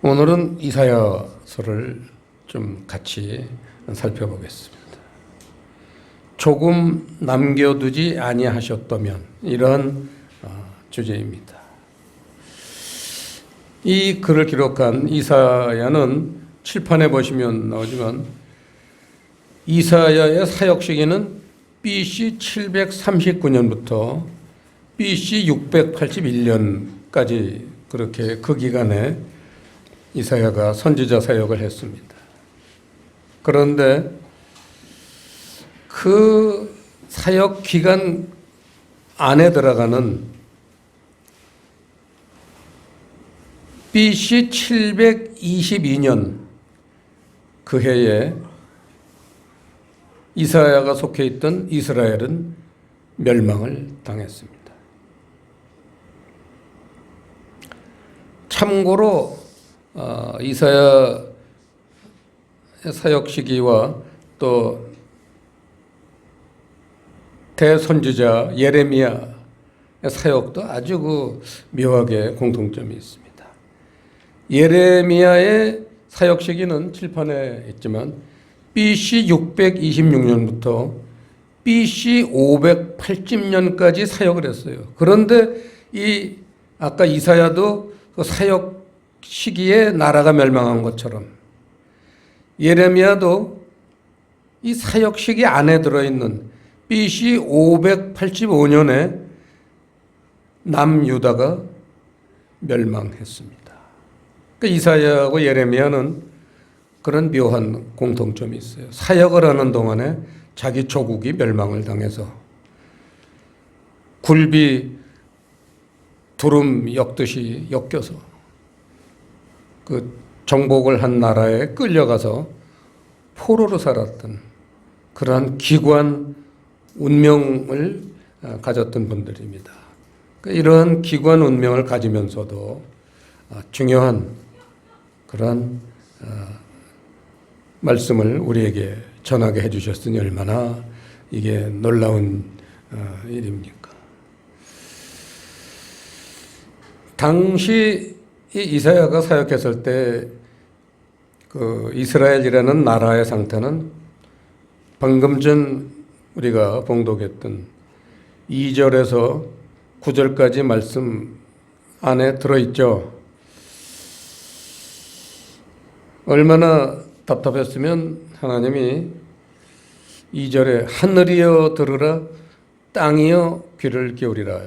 오늘은 이사야서를 좀 같이 살펴보겠습니다. 조금 남겨두지 아니하셨다면, 이런 주제입니다. 이 글을 기록한 이사야는 칠판에 보시면 나오지만 이사야의 사역 시기는 BC 739년부터 BC 681년까지 그렇게 그 기간에 이사야가 선지자 사역을 했습니다. 그런데 그 사역 기간 안에 들어가는 BC 722년 그 해에 이사야가 속해 있던 이스라엘은 멸망을 당했습니다. 참고로 이사야 사역 시기와 또 대선지자 예레미야의 사역도 아주 묘하게 공통점이 있습니다. 예레미야의 사역 시기는 칠판에 있지만 BC 626년부터 BC 580년까지 사역을 했어요. 그런데 아까 이사야도 그 사역 시기에 나라가 멸망한 것처럼 예레미야도 이 사역 시기 안에 들어있는 BC 585년에 남유다가 멸망했습니다. 그러니까 이사야하고 예레미야는 그런 묘한 공통점이 있어요. 사역을 하는 동안에 자기 조국이 멸망을 당해서 굴비 두름 엮듯이 엮여서 그 정복을 한 나라에 끌려가서 포로로 살았던 그러한 기관 운명을 가졌던 분들입니다. 이런 기관 운명을 가지면서도 중요한 그런 말씀을 우리에게 전하게 해주셨으니 얼마나 이게 놀라운 일입니까? 당시 이 이사야가 사역했을 때 그 이스라엘이라는 나라의 상태는 방금 전 우리가 봉독했던 2절에서 9절까지 말씀 안에 들어있죠. 얼마나 답답했으면 하나님이 2절에 하늘이여 들으라 땅이여 귀를 기울이라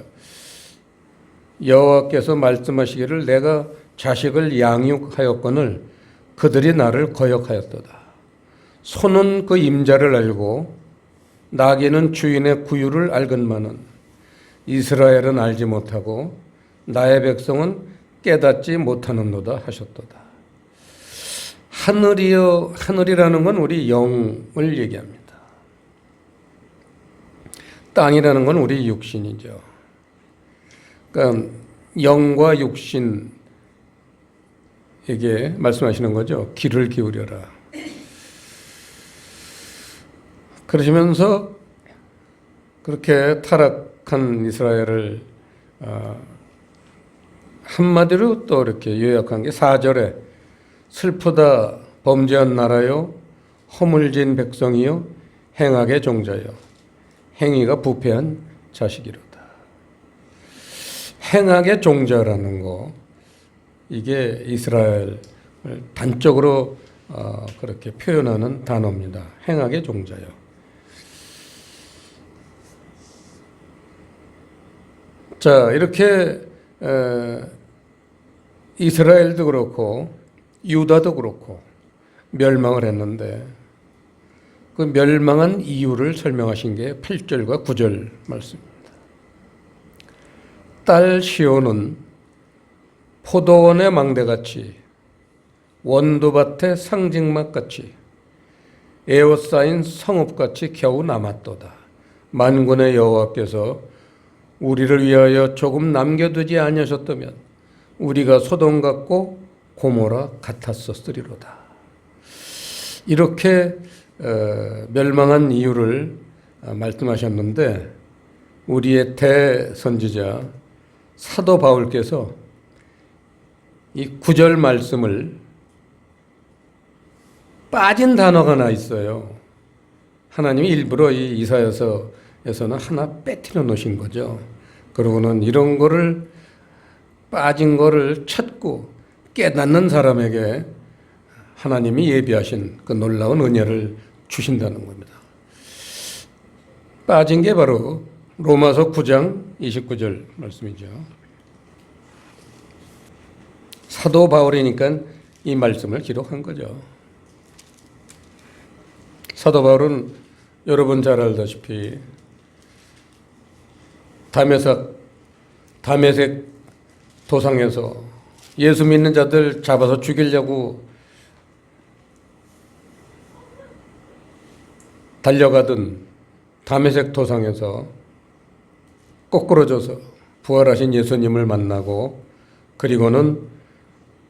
여호와께서 말씀하시기를 내가 자식을 양육하였거늘 그들이 나를 거역하였도다. 소는 그 임자를 알고 나귀는 주인의 구유를 알건만은 이스라엘은 알지 못하고 나의 백성은 깨닫지 못하는도다 하셨도다. 하늘이여, 하늘이라는 건 우리 영을 얘기합니다. 땅이라는 건 우리 육신이죠. 그러니까 영과 육신에게 말씀하시는 거죠. 귀를 기울여라. 그러시면서 그렇게 타락한 이스라엘을 한마디로 또 이렇게 요약한 게 4절에 슬프다 범죄한 나라요 허물진 백성이요 행악의 종자요 행위가 부패한 자식이로다. 행악의 종자라는 거 이게 이스라엘을 단적으로 그렇게 표현하는 단어입니다. 행악의 종자요. 자, 이렇게 이스라엘도 그렇고 유다도 그렇고 멸망을 했는데 그 멸망한 이유를 설명하신 게 8절과 9절 말씀입니다. 딸 시온은 포도원의 망대같이 원두밭의 상징막같이 에워싸인 성읍같이 겨우 남았도다. 만군의 여호와께서 우리를 위하여 조금 남겨두지 아니하셨다면 우리가 소돔 같고 고모라 같았었으리로다. 이렇게 멸망한 이유를 말씀하셨는데 우리의 대선지자 사도 바울께서 이 9절 말씀을 빠진 단어가 하나 있어요. 하나님이 일부러 이 이사야서에서는 하나 빼뜨려 놓으신 거죠. 그러고는 이런 거를 빠진 거를 찾고 깨닫는 사람에게 하나님이 예비하신 그 놀라운 은혜를 주신다는 겁니다. 빠진 게 바로 로마서 9장 29절 말씀이죠. 사도 바울이니까 이 말씀을 기록한 거죠. 사도 바울은 여러분 잘 알다시피 다메섹 도상에서 예수 믿는 자들 잡아서 죽이려고 달려가던 다메섹 도상에서 거꾸로져서 부활하신 예수님을 만나고 그리고는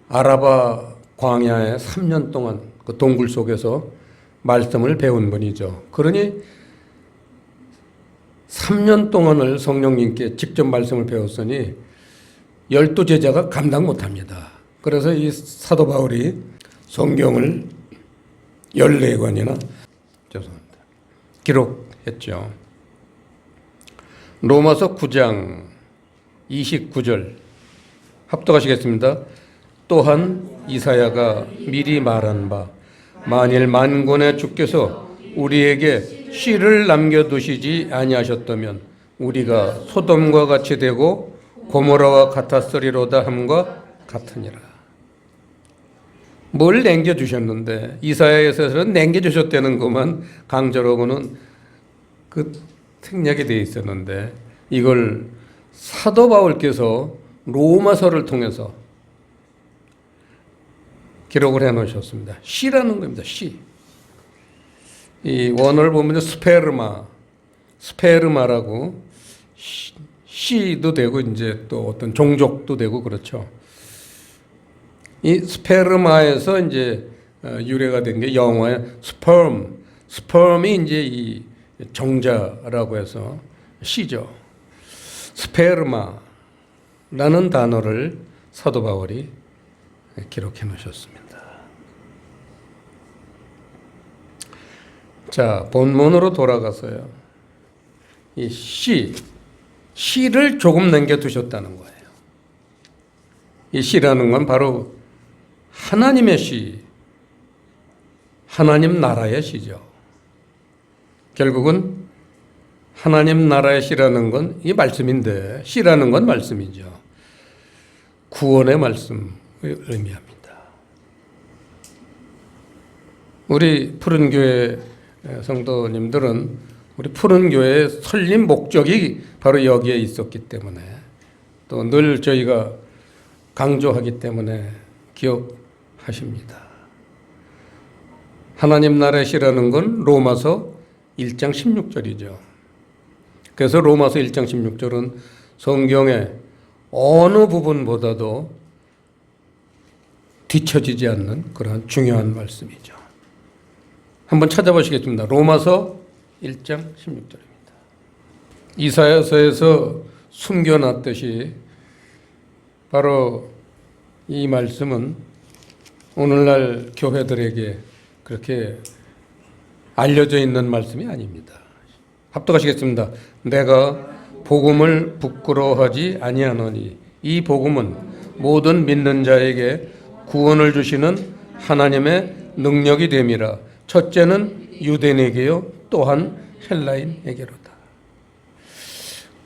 아라바 광야에 3년 동안 그 동굴 속에서 말씀을 배운 분이죠. 그러니 3년 동안을 성령님께 직접 말씀을 배웠으니 12제자가 감당 못합니다. 그래서 이 사도 바울이 성경을 14권이나 기록했죠. 로마서 9장 29절 합독하시겠습니다. 또한 이사야가 미리 말한 바 만일 만군의 주께서 우리에게 씨를 남겨두시지 아니하셨다면 우리가 소돔과 같이 되고 고모라와 같았으리로다 함과 같으니라. 뭘 남겨주셨는데 이사야에서는 남겨주셨다는 것만 강조하고는 그 생략이 되어 있었는데 이걸 사도 바울께서 로마서를 통해서 기록을 해 놓으셨습니다. 씨라는 겁니다. 씨. 이 원어를 보면 스페르마라고 씨도 되고 이제 또 어떤 종족도 되고 그렇죠. 이 스페르마에서 이제 유래가 된 게 영어의 스perm이 이제 이 정자라고 해서 씨죠. 스페르마라는 단어를 사도 바울이 기록해 놓으셨습니다. 자, 본문으로 돌아가서요. 이 씨를 조금 남겨두셨다는 거예요. 이 씨라는 건 바로 하나님의 씨, 하나님 나라의 씨죠. 결국은 하나님 나라의 씨라는 건 이 말씀인데 씨라는 건 말씀이죠. 구원의 말씀을 의미합니다. 우리 푸른교회 성도님들은 우리 푸른교회의 설립 목적이 바로 여기에 있었기 때문에 또 늘 저희가 강조하기 때문에 기억하십니다. 하나님 나라의 씨라는 건 로마서 1장 16절이죠. 그래서 로마서 1장 16절은 성경의 어느 부분보다도 뒤처지지 않는 그러한 중요한 말씀이죠. 한번 찾아보시겠습니다. 로마서 1장 16절입니다. 이사야서에서 숨겨놨듯이 바로 이 말씀은 오늘날 교회들에게 그렇게 알려져 있는 말씀이 아닙니다. 합독하시겠습니다. 내가 복음을 부끄러워하지 아니하노니 이 복음은 모든 믿는 자에게 구원을 주시는 하나님의 능력이 됨이라. 첫째는 유대인에게요 또한 헬라인에게로다.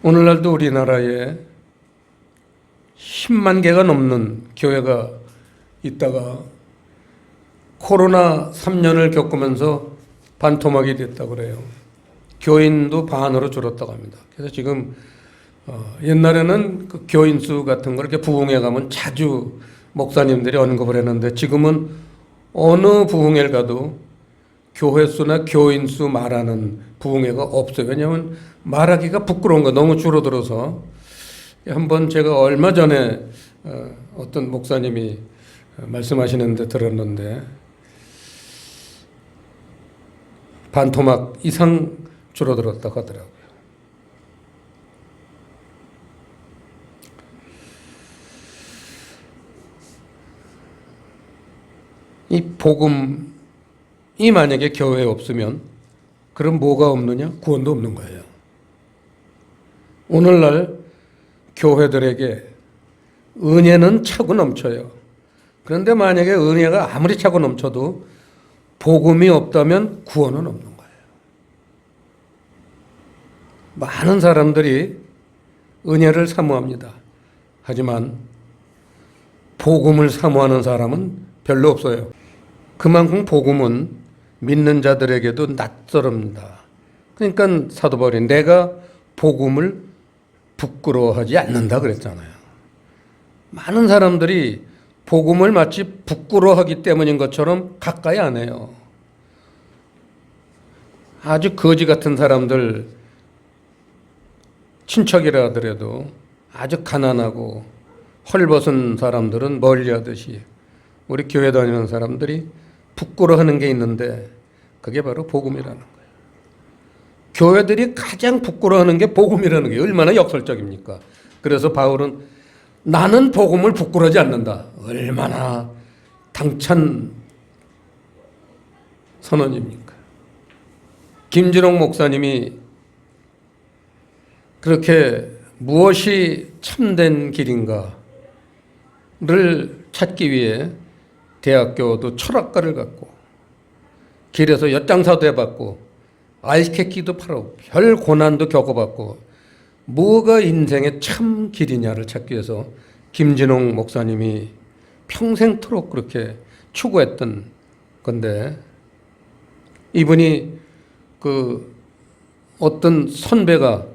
오늘날도 우리나라에 10만 개가 넘는 교회가 있다가 코로나 3년을 겪으면서 반토막이 됐다고 그래요. 교인도 반으로 줄었다고 합니다. 그래서 지금 옛날에는 그 교인 수 같은 거 이렇게 부흥회 가면 자주 목사님들이 언급을 했는데 지금은 어느 부흥회를 가도 교회 수나 교인 수 말하는 부흥회가 없어요. 왜냐하면 말하기가 부끄러운 거 너무 줄어들어서. 한번 제가 얼마 전에 어떤 목사님이 말씀하시는데 들었는데 반토막 이상 줄어들었다고 하더라고요. 이 복음이 만약에 교회에 없으면 그럼 뭐가 없느냐? 구원도 없는 거예요. 오늘날 교회들에게 은혜는 차고 넘쳐요. 그런데 만약에 은혜가 아무리 차고 넘쳐도 복음이 없다면 구원은 없는 거예요. 많은 사람들이 은혜를 사모합니다. 하지만 복음을 사모하는 사람은 별로 없어요. 그만큼 복음은 믿는 자들에게도 낯설습니다. 그러니까 사도 바울이 내가 복음을 부끄러워하지 않는다 그랬잖아요. 많은 사람들이 복음을 마치 부끄러워하기 때문인 것처럼 가까이 안 해요. 아주 거지 같은 사람들, 친척이라 하더라도 아주 가난하고 헐벗은 사람들은 멀리하듯이 우리 교회 다니는 사람들이 부끄러워하는 게 있는데 그게 바로 복음이라는 거예요. 교회들이 가장 부끄러워하는 게 복음이라는 게 얼마나 역설적입니까? 그래서 바울은 나는 복음을 부끄러워하지 않는다. 얼마나 당찬 선언입니까? 김진홍 목사님이 그렇게 무엇이 참된 길인가를 찾기 위해 대학교도 철학과를 갔고 길에서 엿장사도 해봤고 아이스케키도 팔고 별 고난도 겪어봤고 뭐가 인생의 참 길이냐를 찾기 위해서 김진홍 목사님이 평생토록 그렇게 추구했던 건데 이분이 그 어떤 선배가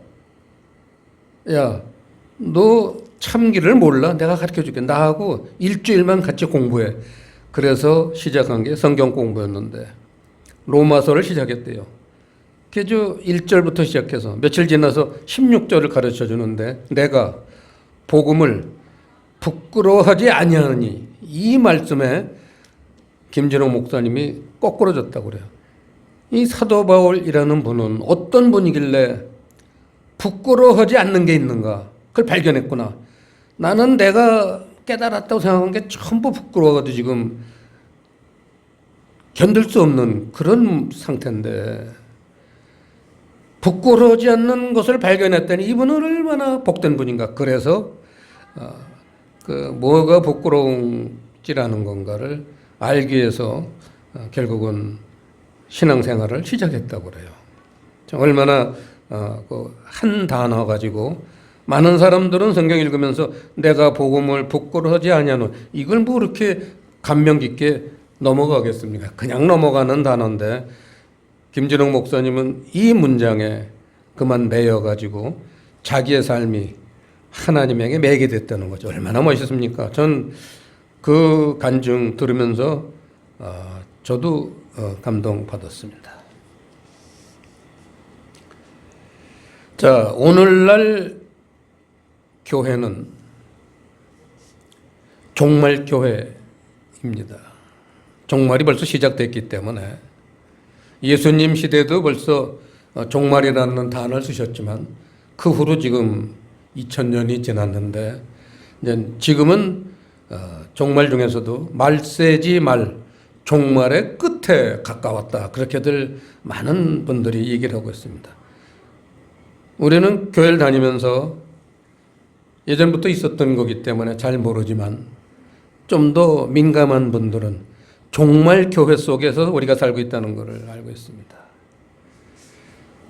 야, 너 참기를 몰라? 내가 가르쳐줄게. 나하고 일주일만 같이 공부해. 그래서 시작한 게 성경 공부였는데 로마서를 시작했대요. 그래서 1절부터 시작해서 며칠 지나서 16절을 가르쳐 주는데 내가 복음을 부끄러워하지 아니하느니 이 말씀에 김진호 목사님이 거꾸로 졌다고 그래요. 이 사도 바울이라는 분은 어떤 분이길래 부끄러워하지 않는 게 있는가? 그걸 발견했구나. 나는 내가 깨달았다고 생각한 게 전부 부끄러워가지고 지금 견딜 수 없는 그런 상태인데 부끄러워하지 않는 것을 발견했더니 이분은 얼마나 복된 분인가. 그래서 뭐가 부끄러운지라는 건가를 알기 위해서 결국은 신앙생활을 시작했다고 그래요. 얼마나 한 단어 가지고 많은 사람들은 성경 읽으면서 내가 복음을 부끄러워하지 아니하노 이걸 뭐 그렇게 감명 깊게 넘어가겠습니까? 그냥 넘어가는 단어인데 김진홍 목사님은 이 문장에 그만 매여 가지고 자기의 삶이 하나님에게 매게 됐다는 거죠. 얼마나 멋있습니까? 전 그 간증 들으면서 저도 감동받았습니다. 자, 오늘날 교회는 종말 교회입니다. 종말이 벌써 시작됐기 때문에 예수님 시대도 벌써 종말이라는 단어를 쓰셨지만 그 후로 지금 2000년이 지났는데 이제 지금은 종말 중에서도 말세지 말 종말의 끝에 가까웠다. 그렇게들 많은 분들이 얘기를 하고 있습니다. 우리는 교회를 다니면서 예전부터 있었던 거기 때문에 잘 모르지만 좀 더 민감한 분들은 종말 교회 속에서 우리가 살고 있다는 것을 알고 있습니다.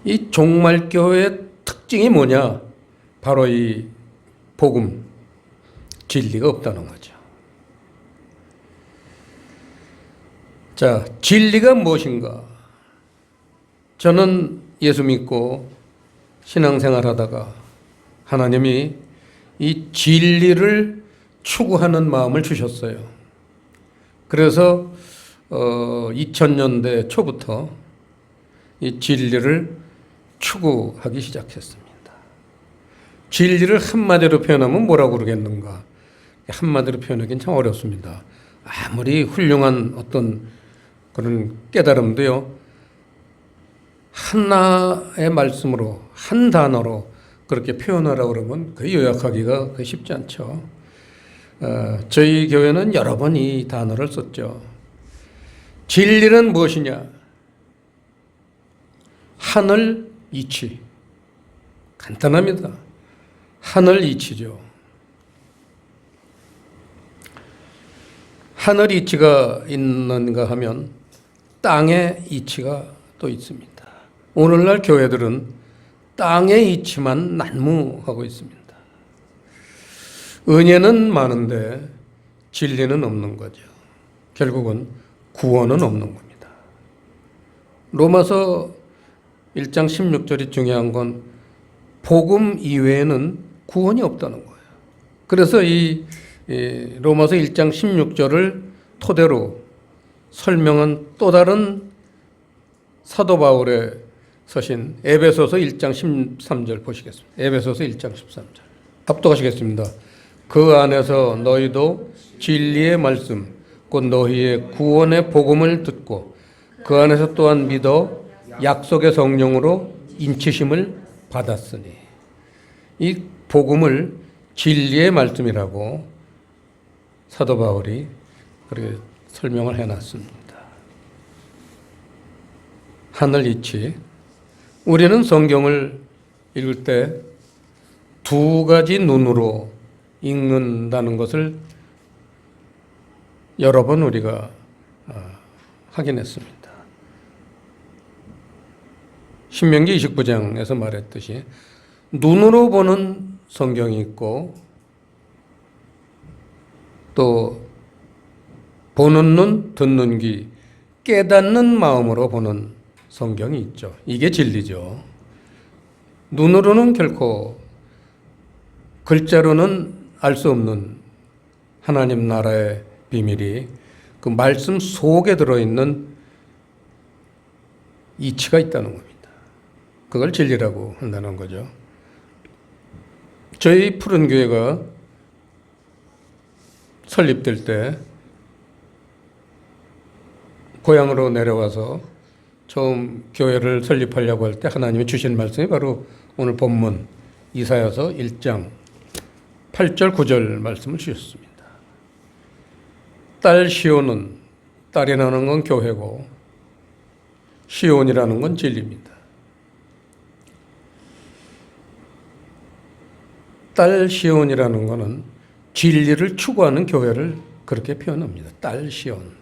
이 종말 교회의 특징이 뭐냐? 바로 이 복음, 진리가 없다는 거죠. 자, 진리가 무엇인가? 저는 예수 믿고 신앙생활 하다가 하나님이 이 진리를 추구하는 마음을 주셨어요. 그래서 2000년대 초부터 이 진리를 추구하기 시작했습니다. 진리를 한마디로 표현하면 뭐라고 그러겠는가? 한마디로 표현하기는 참 어렵습니다. 아무리 훌륭한 어떤 그런 깨달음도요, 하나의 말씀으로, 한 단어로 그렇게 표현하라고 그러면 그 요약하기가 쉽지 않죠. 저희 교회는 여러 번 이 단어를 썼죠. 진리는 무엇이냐? 하늘 이치. 간단합니다. 하늘 이치죠. 하늘 이치가 있는가 하면 땅의 이치가 또 있습니다. 오늘날 교회들은 땅의 이치만 난무하고 있습니다. 은혜는 많은데 진리는 없는 거죠. 결국은 구원은 없는 겁니다. 로마서 1장 16절이 중요한 건 복음 이외에는 구원이 없다는 거예요. 그래서 이 로마서 1장 16절을 토대로 설명한 또 다른 사도 바울의 서신 에베소서 1장 13절 보시겠습니다. 에베소서 1장 13절 합독하시겠습니다. 그 안에서 너희도 진리의 말씀 곧 너희의 구원의 복음을 듣고 그 안에서 또한 믿어 약속의 성령으로 인치심을 받았으니 이 복음을 진리의 말씀이라고 사도 바울이 그렇게 설명을 해놨습니다. 하늘 이치. 우리는 성경을 읽을 때 두 가지 눈으로 읽는다는 것을 여러 번 우리가 확인했습니다. 신명기 29장에서 말했듯이 눈으로 보는 성경이 있고 또 보는 눈, 듣는 귀, 깨닫는 마음으로 보는 성경이 있죠. 이게 진리죠. 눈으로는 결코 글자로는 알 수 없는 하나님 나라의 비밀이 그 말씀 속에 들어있는 이치가 있다는 겁니다. 그걸 진리라고 한다는 거죠. 저희 푸른 교회가 설립될 때 고향으로 내려와서 처음 교회를 설립하려고 할 때 하나님이 주신 말씀이 바로 오늘 본문 이사야서 1장 8절 9절 말씀을 주셨습니다. 딸 시온은, 딸이라는 건 교회고 시온이라는 건 진리입니다. 딸 시온이라는 것은 진리를 추구하는 교회를 그렇게 표현합니다. 딸 시온.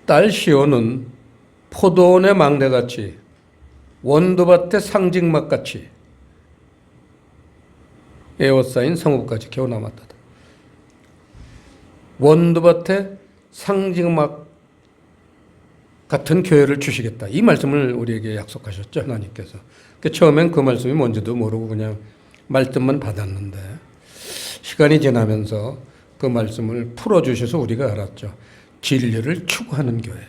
딸 시온은 포도원의 막내같이 원두밭의 상징막같이 에워싸인 성읍까지 겨우 남았다. 원두밭의 상징막 같은 교회를 주시겠다. 이 말씀을 우리에게 약속하셨죠. 하나님께서. 처음엔 그 말씀이 뭔지도 모르고 그냥 말씀만 받았는데 시간이 지나면서 그 말씀을 풀어주셔서 우리가 알았죠. 진리를 추구하는 교회.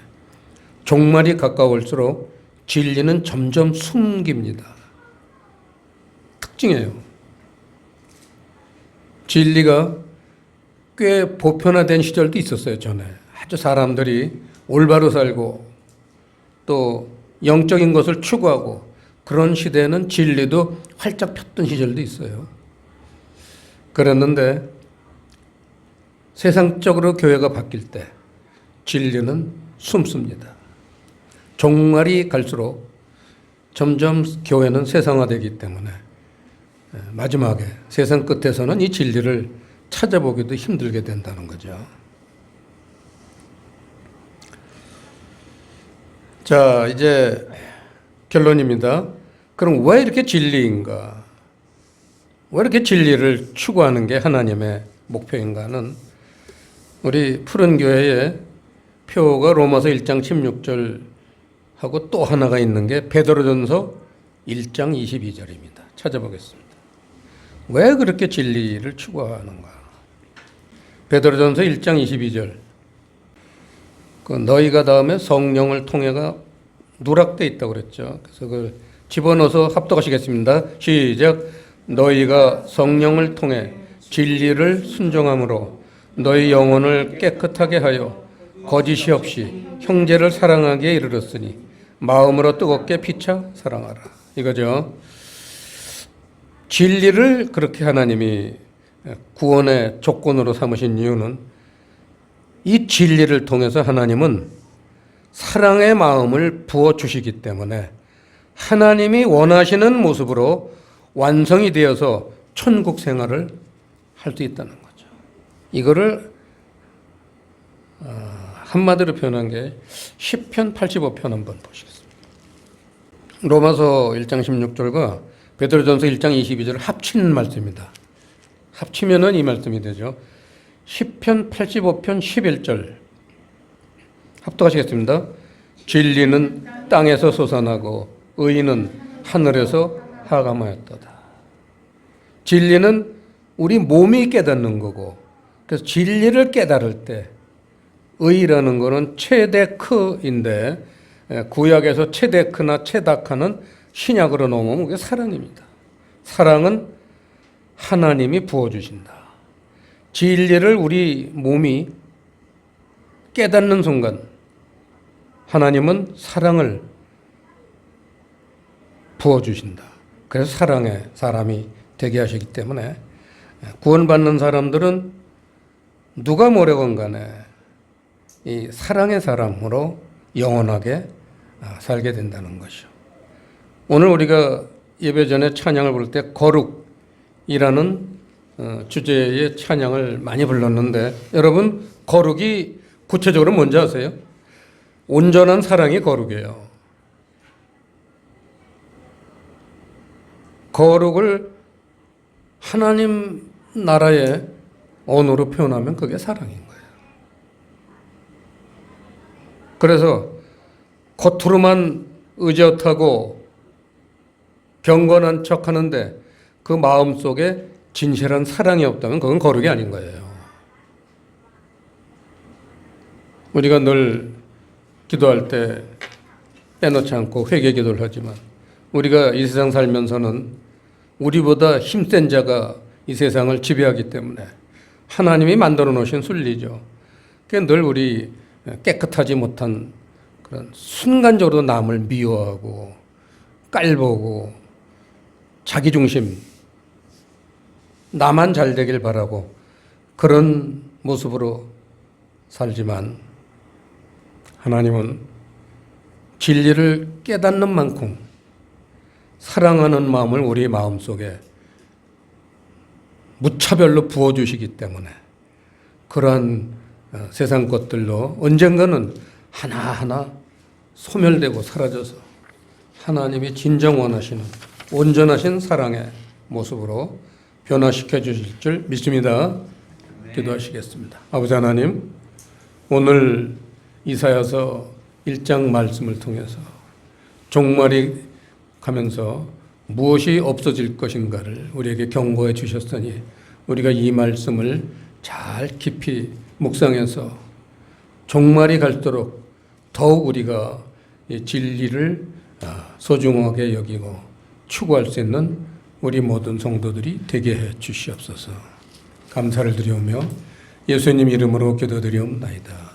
종말이 가까울수록 진리는 점점 숨깁니다. 특징이에요. 진리가 꽤 보편화된 시절도 있었어요, 전에. 아주 사람들이 올바로 살고 또 영적인 것을 추구하고 그런 시대에는 진리도 활짝 폈던 시절도 있어요. 그랬는데 세상적으로 교회가 바뀔 때 진리는 숨습니다. 종말이 갈수록 점점 교회는 세상화되기 때문에 마지막에 세상 끝에서는 이 진리를 찾아보기도 힘들게 된다는 거죠. 자, 이제 결론입니다. 그럼 왜 이렇게 진리인가? 왜 이렇게 진리를 추구하는 게 하나님의 목표인가는 우리 푸른 교회의 표가 로마서 1장 16절하고 또 하나가 있는 게 베드로전서 1장 22절입니다. 찾아보겠습니다. 왜 그렇게 진리를 추구하는가? 베드로전서 1장 22절. 너희가 다음에 성령을 통해가 누락돼 있다고 그랬죠. 그래서 그걸 집어넣어서 합독하시겠습니다. 시작. 너희가 성령을 통해 진리를 순종함으로 너희 영혼을 깨끗하게 하여 거짓이 없이 형제를 사랑하기에 이르렀으니 마음으로 뜨겁게 피차 사랑하라. 이거죠. 진리를 그렇게 하나님이 구원의 조건으로 삼으신 이유는 이 진리를 통해서 하나님은 사랑의 마음을 부어주시기 때문에 하나님이 원하시는 모습으로 완성이 되어서 천국 생활을 할 수 있다는 거죠. 이거를 한마디로 표현한 게 시편 85편 한번 보시겠습니다. 로마서 1장 16절과 베드로전서 1장 22절을 합친 말씀입니다. 합치면은 이 말씀이 되죠. 시편 85편 11절 합독하시겠습니다. 진리는 땅에서 솟아나고 의인은 하늘에서 하감하였도다. 진리는 우리 몸이 깨닫는 거고, 그래서 진리를 깨달을 때 의라는 거는 체데크인데, 구약에서 체데크나 체다카는 신약으로 넘어오면 그게 사랑입니다. 사랑은 하나님이 부어주신다. 진리를 우리 몸이 깨닫는 순간 하나님은 사랑을 부어주신다. 그래서 사랑의 사람이 되게 하시기 때문에 구원받는 사람들은 누가 뭐래건 간에 이 사랑의 사람으로 영원하게 살게 된다는 것이죠. 오늘 우리가 예배 전에 찬양을 부를 때 거룩이라는 주제의 찬양을 많이 불렀는데, 여러분 거룩이 구체적으로 뭔지 아세요? 온전한 사랑이 거룩이에요. 거룩을 하나님 나라의 언어로 표현하면 그게 사랑인 거예요. 그래서 겉으로만 의젓하고 경건한 척 하는데 그 마음 속에 진실한 사랑이 없다면 그건 거룩이 아닌 거예요. 우리가 늘 기도할 때 빼놓지 않고 회개 기도를 하지만, 우리가 이 세상 살면서는 우리보다 힘센 자가 이 세상을 지배하기 때문에 하나님이 만들어 놓으신 순리죠. 그러니까 늘 우리 깨끗하지 못한 그런 순간적으로 남을 미워하고 깔보고 자기중심, 나만 잘 되길 바라고 그런 모습으로 살지만, 하나님은 진리를 깨닫는 만큼 사랑하는 마음을 우리 마음속에 무차별로 부어주시기 때문에 그러한 세상 것들로 언젠가는 하나하나 소멸되고 사라져서 하나님이 진정 원하시는 온전하신 사랑의 모습으로 변화시켜 주실 줄 믿습니다. 기도하시겠습니다. 아버지 하나님, 오늘 이사야서 1장 말씀을 통해서 종말이 가면서 무엇이 없어질 것인가를 우리에게 경고해 주셨으니, 우리가 이 말씀을 잘 깊이 묵상해서 종말이 갈수록 더욱 우리가 이 진리를 소중하게 여기고 추구할 수 있는 우리 모든 성도들이 되게 해 주시옵소서. 감사를 드리오며 예수님 이름으로 기도드리옵나이다.